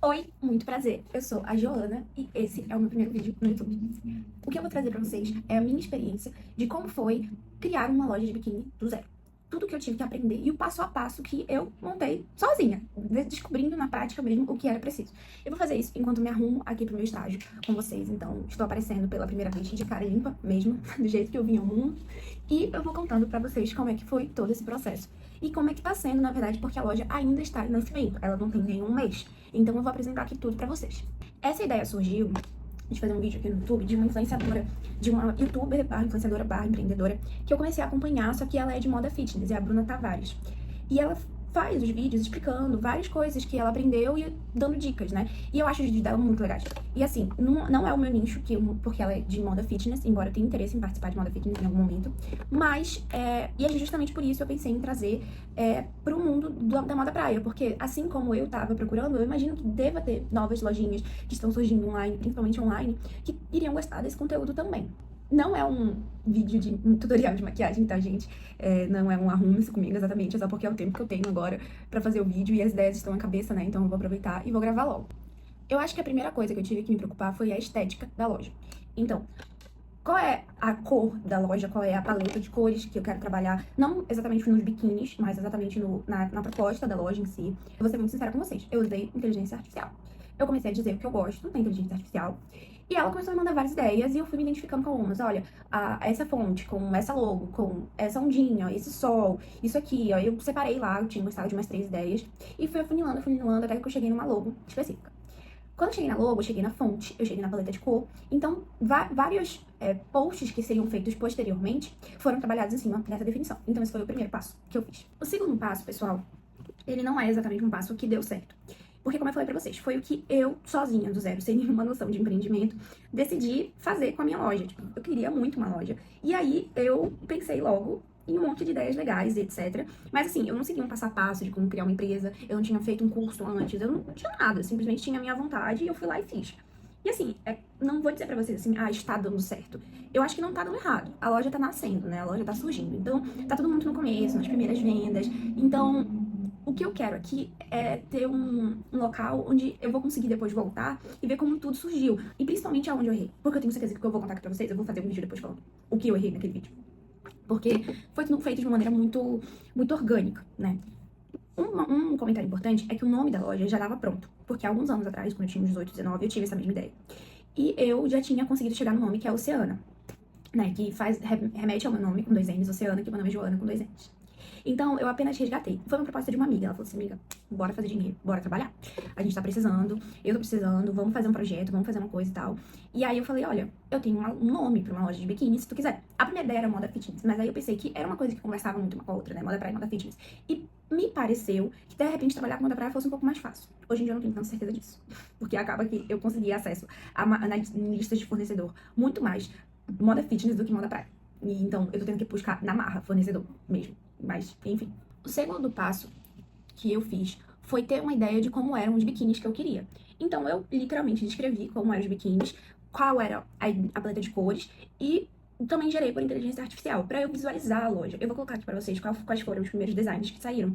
Oi, muito prazer. Eu sou a Joana e esse é o meu primeiro vídeo no YouTube. O que eu vou trazer pra vocês é a minha experiência de como foi criar uma loja de biquíni do zero. Tudo que eu tive que aprender e o passo a passo que eu montei sozinha, descobrindo na prática mesmo o que era preciso. Eu vou fazer isso enquanto me arrumo aqui pro meu estágio com vocês, então estou aparecendo pela primeira vez de cara limpa mesmo, do jeito que eu vim ao mundo, e eu vou contando pra vocês como é que foi todo esse processo. E como é que tá sendo, na verdade, porque a loja ainda está em nascimento, ela não tem nenhum mês. Então eu vou apresentar aqui tudo pra vocês. Essa ideia surgiu de fazer um vídeo aqui no YouTube de uma influenciadora, de uma youtuber barra influenciadora barra empreendedora, que eu comecei a acompanhar, só que ela é de moda fitness, é a Bruna Tavares. E ela faz os vídeos explicando várias coisas que ela aprendeu e dando dicas, né? E eu acho os vídeos dela muito legais. E assim, não é o meu nicho, porque ela é de moda fitness, embora eu tenha interesse em participar de moda fitness em algum momento. Mas, e é justamente por isso eu pensei em trazer pro mundo da moda praia. Porque assim como eu tava procurando, eu imagino que deva ter novas lojinhas que estão surgindo online, principalmente online, que iriam gostar desse conteúdo também. Não é um vídeo de um tutorial de maquiagem, tá, gente? Não é um arrume-se comigo exatamente, é só porque é o tempo que eu tenho agora pra fazer o vídeo e as ideias estão na cabeça, né? Então eu vou aproveitar e vou gravar logo. Eu acho que a primeira coisa que eu tive que me preocupar foi a estética da loja. Então, qual é a cor da loja, qual é a paleta de cores que eu quero trabalhar, não exatamente nos biquínis, mas exatamente na proposta da loja em si. Eu vou ser muito sincera com vocês, eu usei inteligência artificial. Eu comecei a dizer o que eu gosto da inteligência artificial, e ela começou a me mandar várias ideias, e eu fui me identificando com algumas. Olha, essa fonte, com essa logo, com essa ondinha, esse sol, isso aqui, ó. Eu separei lá, eu tinha gostado de umas 3 ideias, e fui afunilando, até que eu cheguei numa logo específica. Quando eu cheguei na logo, eu cheguei na fonte, eu cheguei na paleta de cor. Então, vários posts que seriam feitos posteriormente foram trabalhados em cima dessa definição. Então, esse foi o primeiro passo que eu fiz. O segundo passo, pessoal, ele não é exatamente um passo que deu certo. Porque, como eu falei pra vocês, foi o que eu, sozinha, do zero, sem nenhuma noção de empreendimento, decidi fazer com a minha loja. Tipo, eu queria muito uma loja. E aí, eu pensei logo em um monte de ideias legais e etc. Mas assim, eu não segui um passo a passo de como criar uma empresa, eu não tinha feito um curso antes, eu não tinha nada, eu simplesmente tinha a minha vontade e eu fui lá e fiz. E assim, não vou dizer pra vocês assim, está dando certo. Eu acho que não tá dando errado. A loja tá nascendo, né? A loja tá surgindo. Então, tá todo mundo no começo, nas primeiras vendas. Então, o que eu quero aqui é ter um local onde eu vou conseguir depois voltar e ver como tudo surgiu. E principalmente aonde eu errei. Porque eu tenho certeza que eu vou contar aqui pra vocês, eu vou fazer um vídeo depois falando o que eu errei naquele vídeo. Porque foi tudo feito de uma maneira muito, muito orgânica, né? Um comentário importante é que o nome da loja já estava pronto. Porque há alguns anos atrás, quando eu tinha uns 18, 19, eu tive essa mesma ideia. E eu já tinha conseguido chegar no nome, que é Oceana, né? Que remete ao meu nome com 2 N's, Oceana, que meu nome é Joana com 2 N's. Então, eu apenas resgatei. Foi uma proposta de uma amiga. Ela falou assim, amiga, bora fazer dinheiro, bora trabalhar. A gente tá precisando, eu tô precisando, vamos fazer um projeto, vamos fazer uma coisa e tal. E aí eu falei, olha, eu tenho um nome pra uma loja de biquíni, se tu quiser. A primeira ideia era moda fitness, mas aí eu pensei que era uma coisa que conversava muito uma com a outra, né? Moda praia e moda fitness. E me pareceu que, de repente, trabalhar com moda praia fosse um pouco mais fácil. Hoje em dia eu não tenho tanta certeza disso. Porque acaba que eu consegui acesso na lista de fornecedor muito mais moda fitness do que moda praia. E então eu tô tendo que buscar na marra fornecedor mesmo. Mas, enfim. O segundo passo que eu fiz foi ter uma ideia de como eram os biquínis que eu queria. Então eu literalmente descrevi como eram os biquínis, qual era a paleta de cores e também gerei por inteligência artificial para eu visualizar a loja. Eu vou colocar aqui para vocês quais foram os primeiros designs que saíram.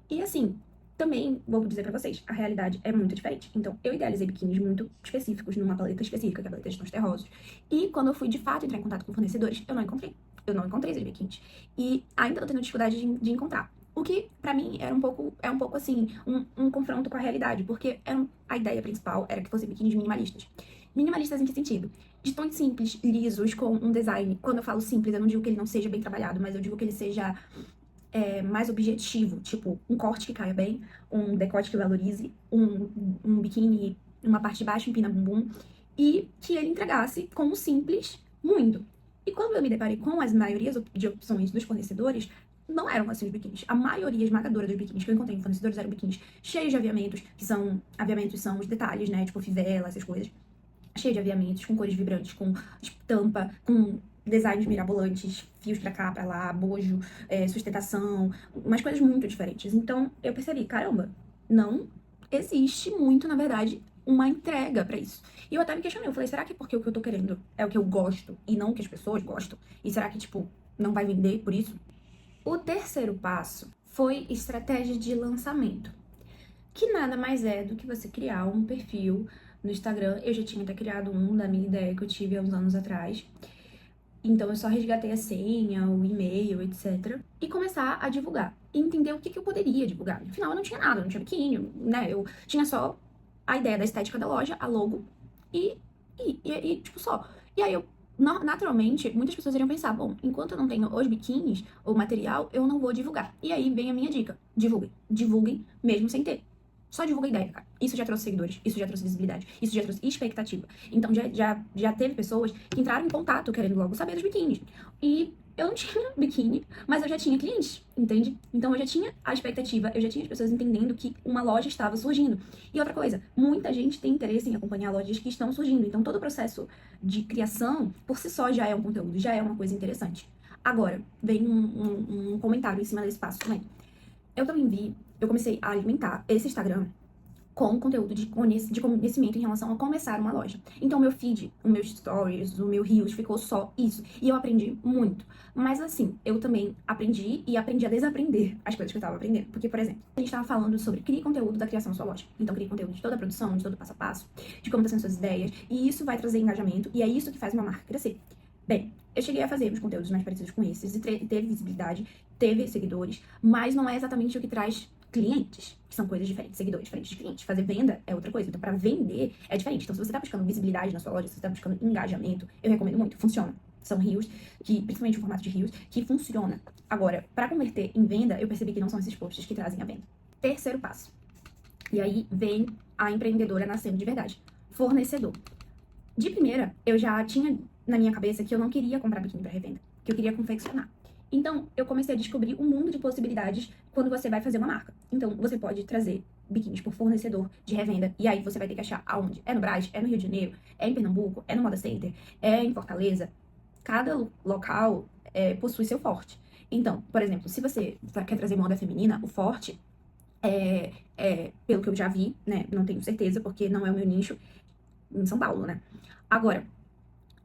E assim, também vou dizer pra vocês, a realidade é muito diferente. Então, eu idealizei biquínis muito específicos, numa paleta específica, que é a paleta de tons terrosos. E quando eu fui de fato entrar em contato com fornecedores, eu não encontrei. Eu não encontrei esses biquínis. E ainda tô tendo dificuldade de encontrar. O que, pra mim, é um pouco assim, um confronto com a realidade. Porque a ideia principal era que fossem biquínis minimalistas. Minimalistas em que sentido? De tons simples, lisos, com um design. Quando eu falo simples, eu não digo que ele não seja bem trabalhado, mas eu digo que ele seja mais objetivo, tipo, um corte que caia bem, um decote que valorize, um biquíni, uma parte de baixo, empina bumbum, e que ele entregasse com um simples muito. E quando eu me deparei com as maiorias de opções dos fornecedores, não eram assim os biquínis. A maioria esmagadora dos biquínis que eu encontrei em fornecedores eram biquínis cheios de aviamentos, aviamentos são os detalhes, né, tipo fivela, essas coisas, cheio de aviamentos, com cores vibrantes, com tampa, com designs mirabolantes, fios pra cá, pra lá, bojo, sustentação, umas coisas muito diferentes. Então, eu percebi, caramba, não existe muito, na verdade, uma entrega pra isso. E eu até me questionei, eu falei, será que é porque o que eu tô querendo é o que eu gosto e não o que as pessoas gostam? E será que, tipo, não vai vender por isso? O terceiro passo foi estratégia de lançamento. que nada mais é do que você criar um perfil no Instagram. Eu já tinha até criado um da minha ideia que eu tive há uns anos atrás. Então eu só resgatei a senha, o e-mail, etc. E começar a divulgar. E entender o que eu poderia divulgar. No final eu não tinha nada, eu não tinha biquíni, né? Eu tinha só a ideia da estética da loja, a logo tipo, só. E aí eu, naturalmente, muitas pessoas iriam pensar, bom, enquanto eu não tenho os biquínis ou material, eu não vou divulgar. E aí vem a minha dica: divulguem. Divulguem mesmo sem ter. Só divulga a ideia, cara. Isso já trouxe seguidores, isso já trouxe visibilidade, isso já trouxe expectativa. Então já teve pessoas que entraram em contato querendo logo saber dos biquínis. E eu não tinha biquíni, mas eu já tinha clientes, entende? Então eu já tinha a expectativa, eu já tinha as pessoas entendendo que uma loja estava surgindo. E outra coisa, muita gente tem interesse em acompanhar lojas que estão surgindo. Então todo o processo de criação, por si só, já é um conteúdo, já é uma coisa interessante. Agora, vem um comentário em cima desse passo também. Eu comecei a alimentar esse Instagram com conteúdo de conhecimento em relação a começar uma loja. Então, meu feed, os meus stories, o meu Reels ficou só isso. E eu aprendi muito. Mas, assim, eu também aprendi e aprendi a desaprender as coisas que eu tava aprendendo. Porque, por exemplo, a gente tava falando sobre criar conteúdo da criação da sua loja. Então, crie conteúdo de toda a produção, de todo o passo a passo, de como tá sendo suas ideias. E isso vai trazer engajamento. E é isso que faz uma marca crescer. Bem, eu cheguei a fazer uns conteúdos mais parecidos com esses e teve visibilidade, teve seguidores, mas não é exatamente o que traz clientes, que são coisas diferentes, seguidores diferentes de clientes. Fazer venda é outra coisa. Então, para vender é diferente. Então, se você tá buscando visibilidade na sua loja, se você tá buscando engajamento, eu recomendo muito. Funciona. São reels, principalmente o formato de reels, que funciona. Agora, para converter em venda, eu percebi que não são esses posts que trazem a venda. Terceiro passo. E aí vem a empreendedora nascendo de verdade. Fornecedor. De primeira, eu já tinha na minha cabeça que eu não queria comprar biquíni para revenda, que eu queria confeccionar. Então, eu comecei a descobrir um mundo de possibilidades quando você vai fazer uma marca. Então, você pode trazer biquínis por fornecedor de revenda, e aí você vai ter que achar aonde. É no Brás, é no Rio de Janeiro, é em Pernambuco, é no Moda Center, é em Fortaleza. Cada local possui seu forte. Então, por exemplo, se você quer trazer moda feminina, o forte pelo que eu já vi, né, não tenho certeza, porque não é o meu nicho, em São Paulo, né? Agora,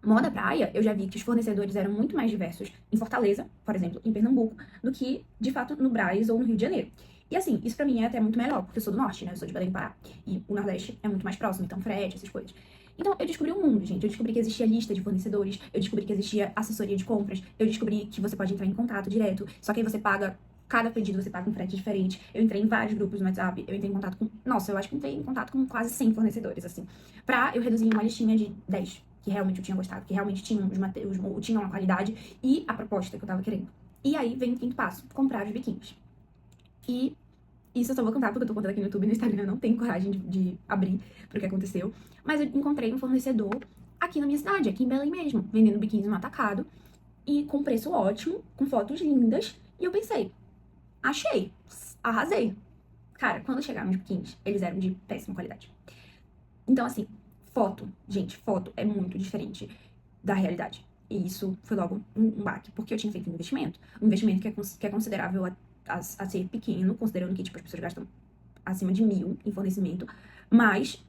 moda praia, eu já vi que os fornecedores eram muito mais diversos em Fortaleza, por exemplo, em Pernambuco, do que, de fato, no Brás ou no Rio de Janeiro. E assim, isso pra mim é até muito melhor, porque eu sou do Norte, né? Eu sou de Belém do Pará. E o Nordeste é muito mais próximo, então frete, essas coisas. Então, eu descobri um mundo, gente. Eu descobri que existia lista de fornecedores, eu descobri que existia assessoria de compras, eu descobri que você pode entrar em contato direto, só que aí você paga. Cada pedido você paga um frete diferente. Eu entrei em vários grupos no WhatsApp, eu entrei em contato com... Nossa, eu acho que entrei em contato com quase 100 fornecedores, assim. Pra eu reduzir em uma listinha de 10 que realmente eu tinha gostado, que realmente tinham tinham uma qualidade e a proposta que eu tava querendo. E aí vem o quinto passo: comprar os biquínis. E isso eu só vou contar porque eu tô contando aqui no YouTube e no Instagram, eu não tenho coragem de abrir pro que aconteceu. Mas eu encontrei um fornecedor aqui na minha cidade, aqui em Belém mesmo, vendendo biquínis no atacado e com preço ótimo, com fotos lindas. E eu pensei, achei, arrasei. Cara, quando chegaram os biquínis, eles eram de péssima qualidade. Então, assim, foto, gente, foto é muito diferente da realidade. E isso foi logo um baque, porque eu tinha feito um investimento que é considerável a ser pequeno, considerando que tipo, as pessoas gastam acima de 1.000 em fornecimento, mas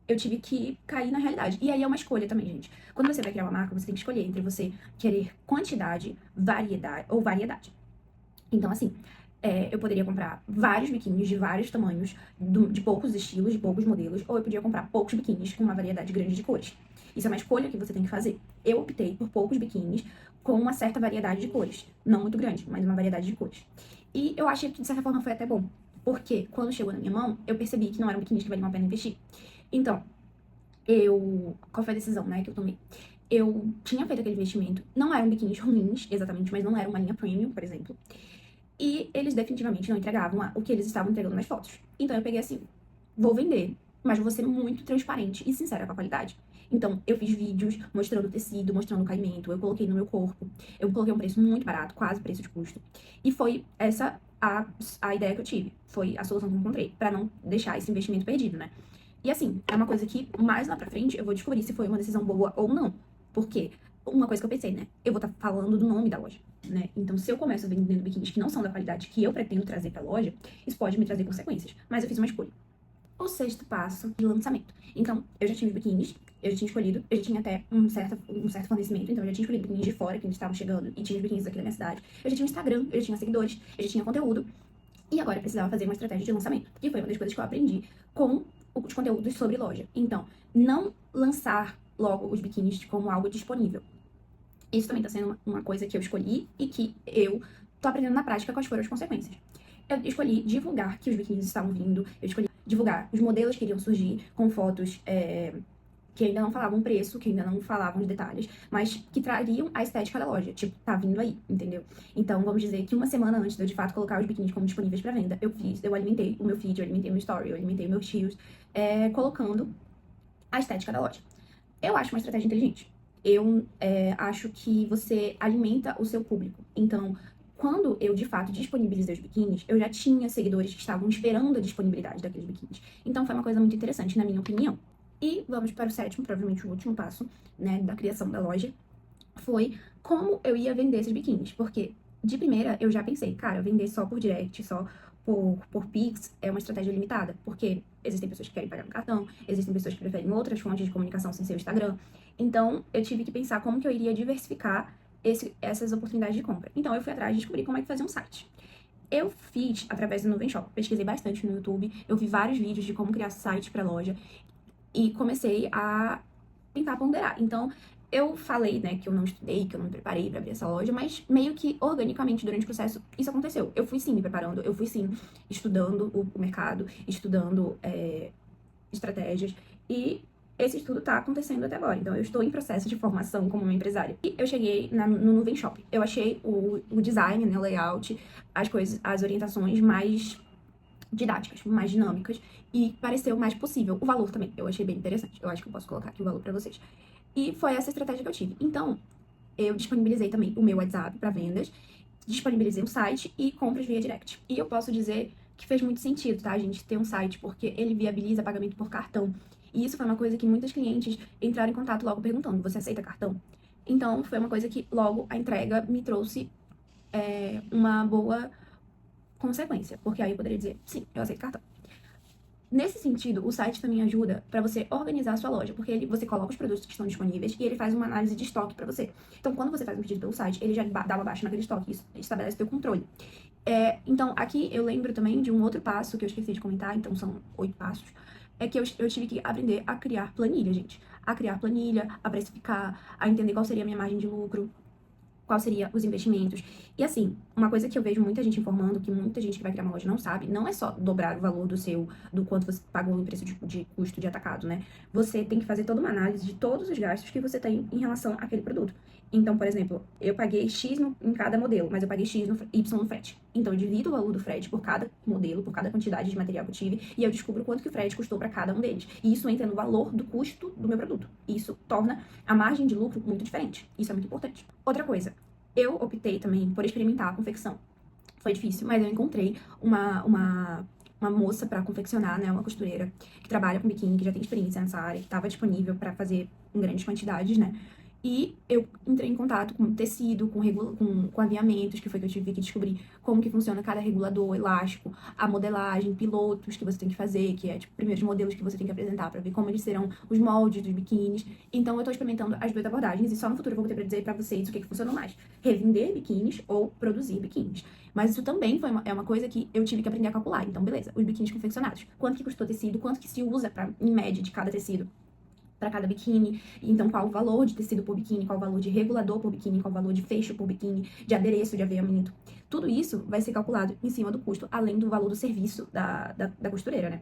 eu tive que cair na realidade. E aí é uma escolha também, gente. Quando você vai criar uma marca, você tem que escolher entre você querer quantidade, variedade. Então, assim, eu poderia comprar vários biquínis de vários tamanhos, de poucos estilos, de poucos modelos, ou eu podia comprar poucos biquínis com uma variedade grande de cores. Isso é uma escolha que você tem que fazer. Eu optei por poucos biquínis com uma certa variedade de cores. Não muito grande, mas uma variedade de cores. E eu achei que, de certa forma, foi até bom. Porque, quando chegou na minha mão, eu percebi que não eram biquínis que valiam a pena investir. Então, qual foi a decisão, né, que eu tomei? Eu tinha feito aquele investimento. Não eram biquínis ruins, exatamente, mas não era uma linha premium, por exemplo. E eles definitivamente não entregavam o que eles estavam entregando nas fotos. Então eu peguei assim, vou vender, mas vou ser muito transparente e sincera com a qualidade. Então eu fiz vídeos mostrando o tecido, mostrando o caimento, eu coloquei no meu corpo, eu coloquei um preço muito barato, quase preço de custo. E foi essa a ideia que eu tive, foi a solução que eu encontrei, pra não deixar esse investimento perdido, né? E assim, é uma coisa que mais lá pra frente eu vou descobrir se foi uma decisão boa ou não. Porque uma coisa que eu pensei, né? Eu vou estar falando do nome da loja, né? Então, se eu começo vendendo biquínis que não são da qualidade que eu pretendo trazer pra loja, isso pode me trazer consequências. Mas eu fiz uma escolha. O sexto passo de lançamento. Então, eu já tinha os biquínis, eu já tinha escolhido, eu já tinha até um certo fornecimento, então eu já tinha escolhido biquínis de fora, que eles estavam chegando, e tinha os biquínis aqui da minha cidade. Eu já tinha um Instagram, eu já tinha seguidores, eu já tinha conteúdo. E agora eu precisava fazer uma estratégia de lançamento, que foi uma das coisas que eu aprendi com os conteúdos sobre loja. Então, não lançar logo os biquínis como algo disponível. Isso também tá sendo uma coisa que eu escolhi e que eu tô aprendendo na prática quais foram as consequências. Eu escolhi divulgar que os biquínis estavam vindo, eu escolhi divulgar os modelos que iriam surgir com fotos que ainda não falavam preço, que ainda não falavam os detalhes, mas que trariam a estética da loja. Tipo, tá vindo aí, entendeu? Então, vamos dizer que uma semana antes de eu, de fato, colocar os biquínis como disponíveis pra venda, eu alimentei o meu feed, eu alimentei o meu story, eu alimentei meus tios, colocando a estética da loja. Eu acho uma estratégia inteligente. Eu acho que você alimenta o seu público. Então, quando eu, de fato, disponibilizei os biquínis, eu já tinha seguidores que estavam esperando a disponibilidade daqueles biquínis. Então, foi uma coisa muito interessante, na minha opinião. E vamos para o sétimo, provavelmente o último passo, né, da criação da loja, foi como eu ia vender esses biquínis. Porque, de primeira, eu já pensei, cara, vender só por direct, só por Pix, é uma estratégia limitada. Porque existem pessoas que querem pagar no cartão, existem pessoas que preferem outras fontes de comunicação sem ser o Instagram. Então, eu tive que pensar como que eu iria diversificar essas oportunidades de compra. Então, eu fui atrás de descobrir como é que fazia um site. Eu fiz através do Nuvem Shop, pesquisei bastante no YouTube, eu vi vários vídeos de como criar sites para loja e comecei a tentar ponderar. Então, eu falei, né, que eu não estudei, que eu não me preparei para abrir essa loja, mas meio que organicamente durante o processo isso aconteceu. Eu fui sim me preparando, eu fui sim estudando o mercado, estudando estratégias e esse estudo tá acontecendo até agora. Então, eu estou em processo de formação como uma empresária. E eu cheguei no Nuvem Shop. Eu achei o design, né, o layout, as coisas, as orientações mais didáticas, mais dinâmicas e pareceu mais possível. O valor também, eu achei bem interessante. Eu acho que eu posso colocar aqui o valor pra vocês. E foi essa estratégia que eu tive. Então, eu disponibilizei também o meu WhatsApp para vendas, disponibilizei o site e compras via direct. E eu posso dizer que fez muito sentido, tá, gente, ter um site, porque ele viabiliza pagamento por cartão. E isso foi uma coisa que muitas clientes entraram em contato logo perguntando: você aceita cartão? Então, foi uma coisa que logo a entrega me trouxe uma boa consequência, porque aí eu poderia dizer: sim, eu aceito cartão. Nesse sentido, o site também ajuda para você organizar a sua loja, porque você coloca os produtos que estão disponíveis e ele faz uma análise de estoque para você. Então, quando você faz um pedido pelo site, ele já dá uma baixa naquele estoque, isso estabelece o seu controle. Então, aqui eu lembro também de um outro passo que eu esqueci de comentar, então são 8 passos, que eu tive que aprender a criar planilha, gente. A criar planilha, a precificar, a entender qual seria a minha margem de lucro, qual seria os investimentos. E assim, uma coisa que eu vejo muita gente informando, que muita gente que vai criar uma loja não sabe, não é só dobrar o valor do quanto você pagou em preço de custo de atacado, né? Você tem que fazer toda uma análise de todos os gastos que você tem em relação àquele produto. Então, por exemplo, eu paguei X em cada modelo, mas eu paguei Y no frete. Então, eu divido o valor do frete por cada modelo, por cada quantidade de material que eu tive, e eu descubro quanto que o frete custou para cada um deles. E isso entra no valor do custo do meu produto. Isso torna a margem de lucro muito diferente. Isso é muito importante. Outra coisa, eu optei também por experimentar a confecção. Foi difícil, mas eu encontrei uma moça para confeccionar, né, uma costureira que trabalha com biquíni, que já tem experiência nessa área, que estava disponível para fazer em grandes quantidades, né? E eu entrei em contato com tecido, com aviamentos, que foi que eu tive que descobrir como que funciona cada regulador, elástico, a modelagem, pilotos que você tem que fazer, que é, tipo, primeiros modelos que você tem que apresentar para ver como eles serão os moldes dos biquínis. Então, eu tô experimentando as duas abordagens e só no futuro eu vou ter pra dizer pra vocês o que funcionou mais. Revender biquínis ou produzir biquínis. Mas isso também é uma coisa que eu tive que aprender a calcular. Então, beleza, os biquínis confeccionados. Quanto que custou tecido, quanto que se usa em média de cada tecido para cada biquíni, então qual o valor de tecido por biquíni, qual o valor de regulador por biquíni, qual o valor de fecho por biquíni, de adereço, de aviamento. Tudo isso vai ser calculado em cima do custo, além do valor do serviço da costureira, né?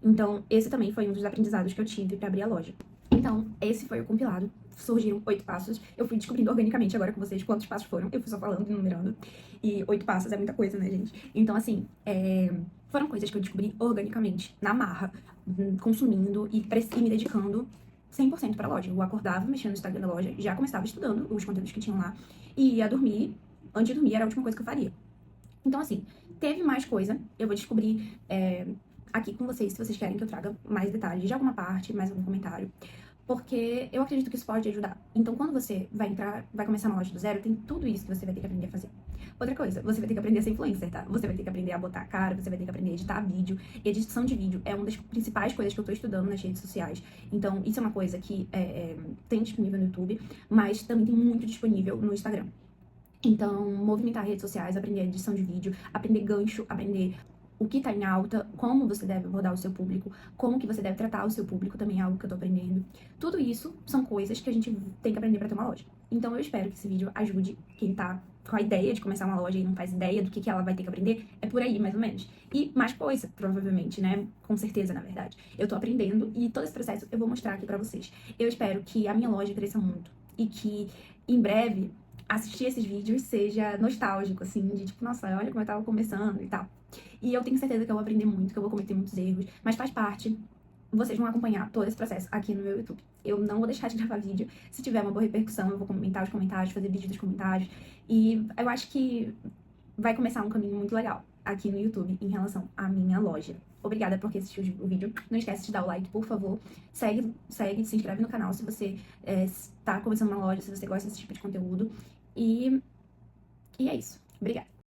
Então, esse também foi um dos aprendizados que eu tive para abrir a loja. Então, esse foi o compilado. Surgiram 8 passos. Eu fui descobrindo organicamente agora com vocês quantos passos foram. Eu fui só falando e numerando. E 8 passos é muita coisa, né, gente? Então, assim, foram coisas que eu descobri organicamente, na marra, consumindo e me dedicando 100% pra loja. Eu acordava mexendo no Instagram da loja, já começava estudando os conteúdos que tinham lá e ia dormir. Antes de dormir era a última coisa que eu faria. Então, assim, teve mais coisa. Eu vou descobrir aqui com vocês, se vocês querem que eu traga mais detalhes de alguma parte, mais algum comentário. Porque eu acredito que isso pode ajudar. Então, quando você vai começar uma loja do zero, tem tudo isso que você vai ter que aprender a fazer. Outra coisa, você vai ter que aprender a ser influencer, tá? Você vai ter que aprender a botar a cara, você vai ter que aprender a editar vídeo. Edição de vídeo é uma das principais coisas que eu tô estudando nas redes sociais. Então, isso é uma coisa que tem disponível no YouTube, mas também tem muito disponível no Instagram. Então, movimentar redes sociais, aprender edição de vídeo, aprender gancho, aprender o que tá em alta, como você deve abordar o seu público, como que você deve tratar o seu público, também é algo que eu tô aprendendo. Tudo isso são coisas que a gente tem que aprender pra ter uma loja. Então eu espero que esse vídeo ajude quem tá com a ideia de começar uma loja e não faz ideia do que ela vai ter que aprender. É por aí, mais ou menos. E mais coisa, provavelmente, né? Com certeza, na verdade. Eu tô aprendendo e todo esse processo eu vou mostrar aqui pra vocês. Eu espero que a minha loja cresça muito e que, em breve, assistir esses vídeos seja nostálgico, assim, de tipo, nossa, olha como eu tava começando e tal. E eu tenho certeza que eu vou aprender muito, que eu vou cometer muitos erros, mas faz parte. Vocês vão acompanhar todo esse processo aqui no meu YouTube. Eu não vou deixar de gravar vídeo. Se tiver uma boa repercussão, eu vou comentar os comentários, fazer vídeo dos comentários. E eu acho que vai começar um caminho muito legal aqui no YouTube em relação à minha loja. Obrigada por ter assistido o vídeo. Não esquece de dar o like, por favor. Segue, se inscreve no canal se você está começando uma loja, se você gosta desse tipo de conteúdo. E é isso. Obrigada.